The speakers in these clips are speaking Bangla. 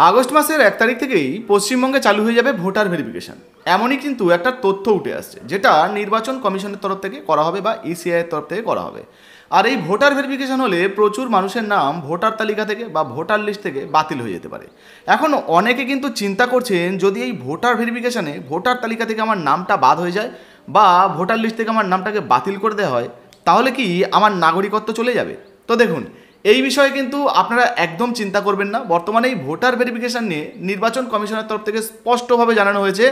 আগস্ট মাসের 1 তারিখ থেকেই পশ্চিমবঙ্গে চালু হয়ে যাবে ভোটার ভেরিফিকেশন। এমনই কিন্তু একটা তথ্য উঠে আসছে, যেটা নির্বাচন কমিশনের তরফ থেকে করা হবে বা ইসিআইয়ের তরফ থেকে করা হবে। আর এই ভোটার ভেরিফিকেশন হলে প্রচুর মানুষের নাম ভোটার তালিকা থেকে বা ভোটার লিস্ট থেকে বাতিল হয়ে যেতে পারে। এখন অনেকে কিন্তু চিন্তা করছেন, যদি এই ভোটার ভেরিফিকেশনে ভোটার তালিকা থেকে আমার নামটা বাদ হয়ে যায় বা ভোটার লিস্ট থেকে আমার নামটাকে বাতিল করে দেওয়া হয়, তাহলে কি আমার নাগরিকত্ব চলে যাবে? তো দেখুন, এই বিষয়ে কিন্তু আপনারা একদম চিন্তা করবেন না। বর্তমানে এই ভোটার ভেরিফিকেশন নিয়ে নির্বাচন কমিশনের তরফ থেকে স্পষ্টভাবে জানানো হয়েছে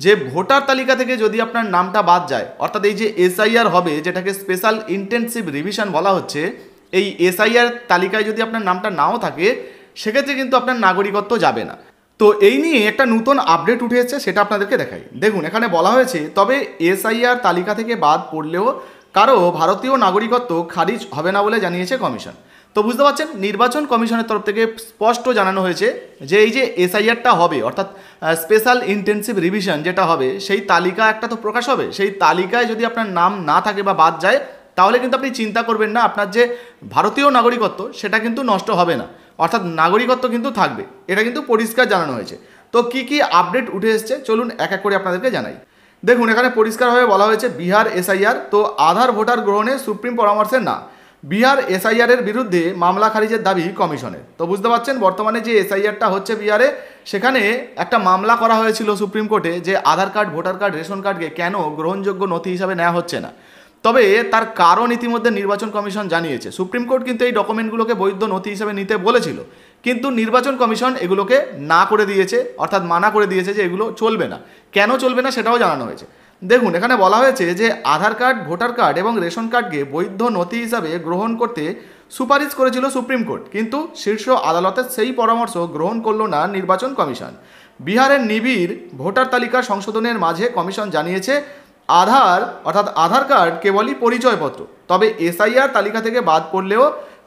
যে ভোটার তালিকা থেকে যদি আপনার নামটা বাদ যায়, অর্থাৎ এই যে এসআইআর হবে, যেটাকে স্পেশাল ইন্টেনসিভ রিভিশন বলা হচ্ছে, এই এসআইআর তালিকায় যদি আপনার নামটা নাও থাকে, সেক্ষেত্রে কিন্তু আপনার নাগরিকত্ব যাবে না। তো এই নিয়ে একটা নতুন আপডেট উঠে এসেছে, সেটা আপনাদেরকে দেখাই। দেখুন, এখানে বলা হয়েছে, তবে এসআইআর তালিকা থেকে বাদ পড়লেও কারো ভারতীয় নাগরিকত্ব খারিজ হবে না বলে জানিয়েছে কমিশন। তো বুঝতে পারছেন, নির্বাচন কমিশনের তরফ থেকে স্পষ্ট জানানো হয়েছে যে এই যে এসআইআরটা হবে, অর্থাৎ স্পেশাল ইন্টেনসিভ রিভিশন যেটা হবে, সেই তালিকা একটা তো প্রকাশ হবে। সেই তালিকায় যদি আপনার নাম না থাকে বা বাদ যায়, তাহলে কিন্তু আপনি চিন্তা করবেন না, আপনার যে ভারতীয় নাগরিকত্ব সেটা কিন্তু নষ্ট হবে না, অর্থাৎ নাগরিকত্ব কিন্তু থাকবে। এটা কিন্তু পরিষ্কার জানানো হয়েছে। তো কি কি আপডেট উঠে এসছে চলুন এক এক করে আপনাদেরকে জানাই। দেখুন, এখানে পরিষ্কারভাবে বলা হয়েছে বিহার এসআইআর, তো আধার ভোটার গ্রহণে সুপ্রিম পরামর্শে না, বিহার এসআইআর এর বিরুদ্ধে মামলা খারিজের দাবি কমিশনের। তো বুঝতে পারছেন, বর্তমানে যে এসআইআরটা হচ্ছে বিহারে, সেখানে একটা মামলা করা হয়েছিল সুপ্রিম কোর্টে যে আধার কার্ড, ভোটার কার্ড, রেশন কার্ডকে কেন গ্রহণযোগ্য নথি হিসাবে নেওয়া হচ্ছে না। তবে তার কারণ ইতিমধ্যে নির্বাচন কমিশন জানিয়েছে। সুপ্রিম কোর্ট কিন্তু এই ডকুমেন্টগুলোকে বৈধ নথি হিসাবে নিতে বলেছিল, কিন্তু নির্বাচন কমিশন এগুলোকে না করে দিয়েছে, অর্থাৎ মানা করে দিয়েছে যে এগুলো চলবে না। কেন চলবে না সেটাও জানানো হয়েছে। দেখুন, এখানে বলা হয়েছে যে আধার কার্ড, ভোটার কার্ড এবং রেশন কার্ডকে বৈধ নথি হিসাবে গ্রহণ করতে সুপারিশ করেছিল সুপ্রিম কোর্ট, কিন্তু শীর্ষ আদালতের সেই পরামর্শ গ্রহণ করল না নির্বাচন কমিশন। বিহারের নিবিড় ভোটার তালিকা সংশোধনের মাঝে কমিশন জানিয়েছে আধার কার্ড কেবলই পরিচয়পত্র, তবে এসআইআর তালিকা থেকে বাদ পড়লেও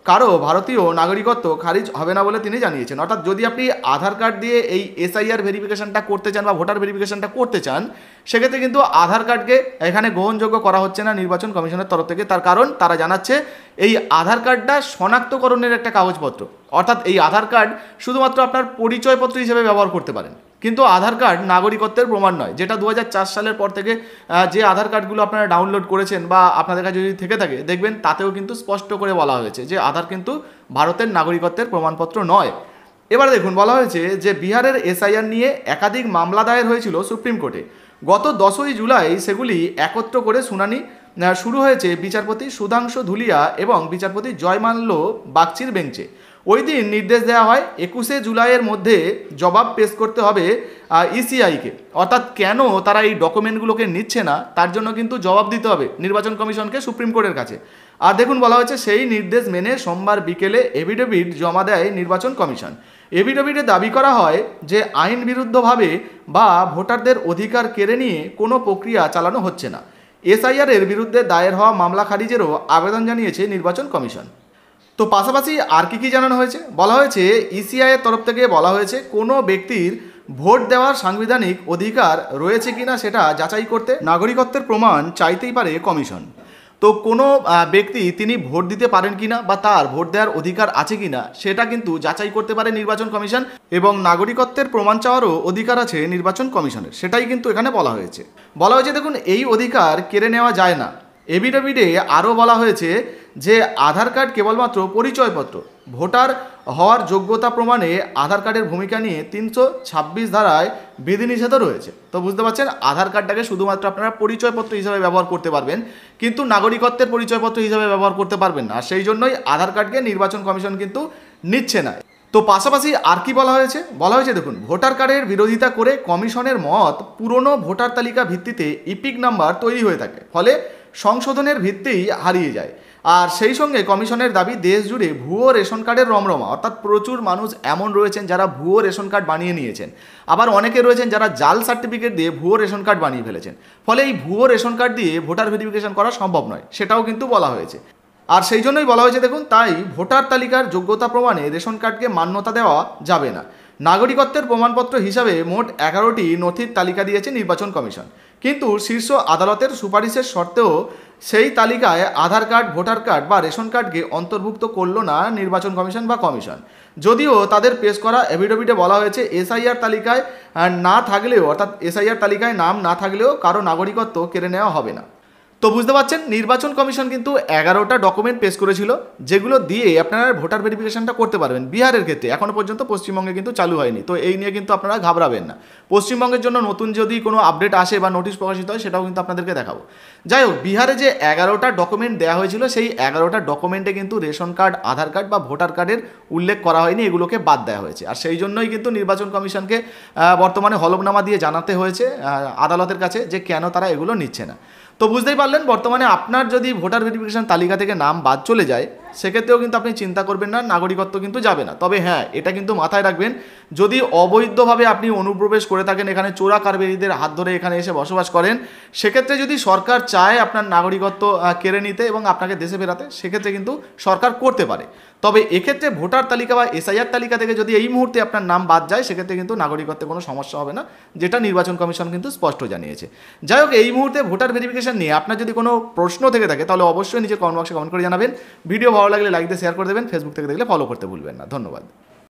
কারো ভারতীয় নাগরিকত্ব খারিজ হবে না বলে তিনি জানিয়েছেন। অর্থাৎ যদি আপনি আধার কার্ড দিয়ে এই এসআইআর ভেরিফিকেশনটা করতে চান বা ভোটার ভেরিফিকেশনটা করতে চান, সেক্ষেত্রে কিন্তু আধার কার্ডকে এখানে গ্রহণযোগ্য করা হচ্ছে না নির্বাচন কমিশনের তরফ থেকে। তার কারণ তারা জানাচ্ছে এই আধার কার্ডটা শনাক্তকরণের একটা কাগজপত্র, অর্থাৎ এই আধার কার্ড শুধুমাত্র আপনার পরিচয়পত্র হিসেবে ব্যবহার করতে পারেন, কিন্তু আধার কার্ড নাগরিকত্বের প্রমাণ নয়। যেটা 2004 সালের পর থেকে যে আধার কার্ডগুলো আপনারা ডাউনলোড করেছেন বা আপনাদের কাছে যদি থেকে থাকে, দেখবেন তাতেও কিন্তু স্পষ্ট করে বলা হয়েছে যে আধার কিন্তু ভারতের নাগরিকত্বের প্রমাণপত্র নয়। এবার দেখুন, বলা হয়েছে যে বিহারের এসআইআর নিয়ে একাধিক মামলা দায়ের হয়েছিল সুপ্রিম কোর্টে। গত 10ই জুলাই সেগুলি একত্র করে শুনানি শুরু হয়েছে বিচারপতি সুধাংশু ধুলিয়া এবং বিচারপতি জয়মাল্য বাগচির বেঞ্চে। ওই দিন নির্দেশ দেওয়া হয় 21শে জুলাইয়ের মধ্যে জবাব পেশ করতে হবে ইসিআইকে, অর্থাৎ কেন তারা এই ডকুমেন্টগুলোকে নিচ্ছে না তার জন্য কিন্তু জবাব দিতে হবে নির্বাচন কমিশনকে সুপ্রিম কোর্টের কাছে। আর দেখুন, বলা হয়েছে সেই নির্দেশ মেনে সোমবার বিকেলে এফিডেভিট জমা দেয় নির্বাচন কমিশন। এফিডেভিটে দাবি করা হয় যে আইন বিরুদ্ধভাবে বা ভোটারদের অধিকার কেড়ে নিয়ে কোনো প্রক্রিয়া চালানো হচ্ছে না। এসআইআর এর বিরুদ্ধে দায়ের হওয়া মামলা খারিজেরও আবেদন জানিয়েছে নির্বাচন কমিশন। তো পাশাপাশি আর কি জানানো হয়েছে, বলা হয়েছে ইসিআই এর তরফ থেকে বলা হয়েছে কোনো ব্যক্তির ভোট দেওয়ার সাংবিধানিক অধিকার রয়েছে কিনা সেটা যাচাই করতে নাগরিকত্বের প্রমাণ চাইতেই পারে কমিশন। তো কোনো ব্যক্তি তিনি ভোট দিতে পারেন কিনা বা তার ভোট দেওয়ার অধিকার আছে কিনা সেটা কিন্তু যাচাই করতে পারে নির্বাচন কমিশন, এবং নাগরিকত্বের প্রমাণ চাওয়ারও অধিকার আছে নির্বাচন কমিশনের, সেটাই কিন্তু এখানে বলা হয়েছে। দেখুন, এই অধিকার কেড়ে নেওয়া যায় না। এফিডেভিটে আরও বলা হয়েছে যে আধার কার্ড কেবলমাত্র পরিচয়পত্র, ভোটার হওয়ার যোগ্যতা প্রমাণে আধার কার্ডের ভূমিকা নিয়ে 326 ধারায় বিধিনিষেধও রয়েছে। তো বুঝতে পারছেন, আধার কার্ডটাকে শুধুমাত্র আপনারা পরিচয়পত্র হিসাবে ব্যবহার করতে পারবেন, কিন্তু নাগরিকত্বের পরিচয়পত্র হিসাবে ব্যবহার করতে পারবেন না। সেই জন্যই আধার কার্ডকে নির্বাচন কমিশন কিন্তু নিচ্ছে না। তো পাশাপাশি আর কি বলা হয়েছে দেখুন, ভোটার কার্ডের বিরোধিতা করে কমিশনের মত পুরনো ভোটার তালিকা ভিত্তিতে ইপিক নাম্বার তৈরি হয়ে থাকে, ফলে সংশোধনের ভিত্তিই হারিয়ে যায়। আর সেই সঙ্গে কমিশনের দাবি দেশ জুড়ে ভুয়ো রেশন কার্ডের রমরমা, অর্থাৎ প্রচুর মানুষ এমন রয়েছেন যারা ভুয়ো রেশন কার্ড বানিয়ে নিয়েছেন, আবার অনেকে রয়েছেন যারা জাল সার্টিফিকেট দিয়ে ভুয়ো রেশন কার্ড বানিয়ে ফেলেছেন, ফলে এই ভুয়ো রেশন কার্ড দিয়ে ভোটার ভেরিফিকেশন করা সম্ভব নয়, সেটাও কিন্তু বলা হয়েছে। আর সেই জন্যই বলা হয়েছে দেখুন, তাই ভোটার তালিকার যোগ্যতা প্রমাণে রেশন কার্ডকে মান্যতা দেওয়া যাবে না। নাগরিকত্বের প্রমাণপত্র হিসাবে মোট 11টি নথির তালিকা দিয়েছে নির্বাচন কমিশন, কিন্তু শীর্ষ আদালতের সুপারিশের সত্ত্বেও সেই তালিকায় আধার কার্ড, ভোটার কার্ড বা রেশন কার্ডকে অন্তর্ভুক্ত করলো না নির্বাচন কমিশন বা কমিশন। যদিও তাদের পেশ করা এফিডেভিটে বলা হয়েছে এসআইআর তালিকায় না থাকলেও, অর্থাৎ এসআইআর তালিকায় নাম না থাকলেও কারো নাগরিকত্ব কেড়ে নেওয়া হবে না। তো বুঝতে পারছেন, নির্বাচন কমিশন কিন্তু 11টা ডকুমেন্ট পেশ করেছিল, যেগুলো দিয়ে আপনারা ভোটার ভেরিফিকেশনটা করতে পারবেন। বিহারের ক্ষেত্রে এখনও পর্যন্ত পশ্চিমবঙ্গে কিন্তু চালু হয়নি, তো এই নিয়ে কিন্তু আপনারা ঘাবড়াবেন না। পশ্চিমবঙ্গের জন্য নতুন যদি কোনো আপডেট আসে বা নোটিশ প্রকাশিত হয়, সেটাও কিন্তু আপনাদেরকে দেখাবো। যাই হোক, বিহারে যে 11টা ডকুমেন্ট দেওয়া হয়েছিল, সেই 11টা ডকুমেন্টে কিন্তু রেশন কার্ড, আধার কার্ড বা ভোটার কার্ডের উল্লেখ করা হয়নি, এগুলোকে বাদ দেওয়া হয়েছে। আর সেই জন্যই কিন্তু নির্বাচন কমিশনকে বর্তমানে হলফনামা দিয়ে জানাতে হয়েছে আদালতের কাছে যে কেন তারা এগুলো নিচ্ছে না। তো বুঝতেই পারলেন, বর্তমানে আপনার যদি ভোটার ভেরিফিকেশন তালিকা থেকে নাম বাদ চলে যায়, সেক্ষেত্রেও কিন্তু আপনি চিন্তা করবেন না, নাগরিকত্ব কিন্তু যাবে না। তবে হ্যাঁ, এটা কিন্তু মাথায় রাখবেন, যদি অবৈধভাবে আপনি অনুপ্রবেশ করে থাকেন, এখানে চোরা কারবারিদের হাত ধরে এখানে এসে বসবাস করেন, সেক্ষেত্রে যদি সরকার চায় আপনার নাগরিকত্ব কেড়ে নিতে এবং আপনাকে দেশে ফেরাতে, সেক্ষেত্রে কিন্তু সরকার করতে পারে। তবে এক্ষেত্রে ভোটার তালিকা বা এসআইআর তালিকা থেকে যদি এই মুহূর্তে আপনার নাম বাদ যায়, সেক্ষেত্রে কিন্তু নাগরিকত্বে কোনো সমস্যা হবে না, যেটা নির্বাচন কমিশন কিন্তু স্পষ্ট জানিয়েছে। যাই হোক, এই মুহূর্তে ভোটার ভেরিফিকেশন নিয়ে আপনার যদি কোনো প্রশ্ন থেকে থাকে, তাহলে অবশ্যই নিজের কমেন্ট বক্সে কমেন্ট করে জানাবেন। ভিডিও ভালো লাগলে লাইক দিয়ে শেয়ার করে দেবেন। ফেসবুক থেকে দেখলে ফলো করতে ভুলবেন না। ধন্যবাদ।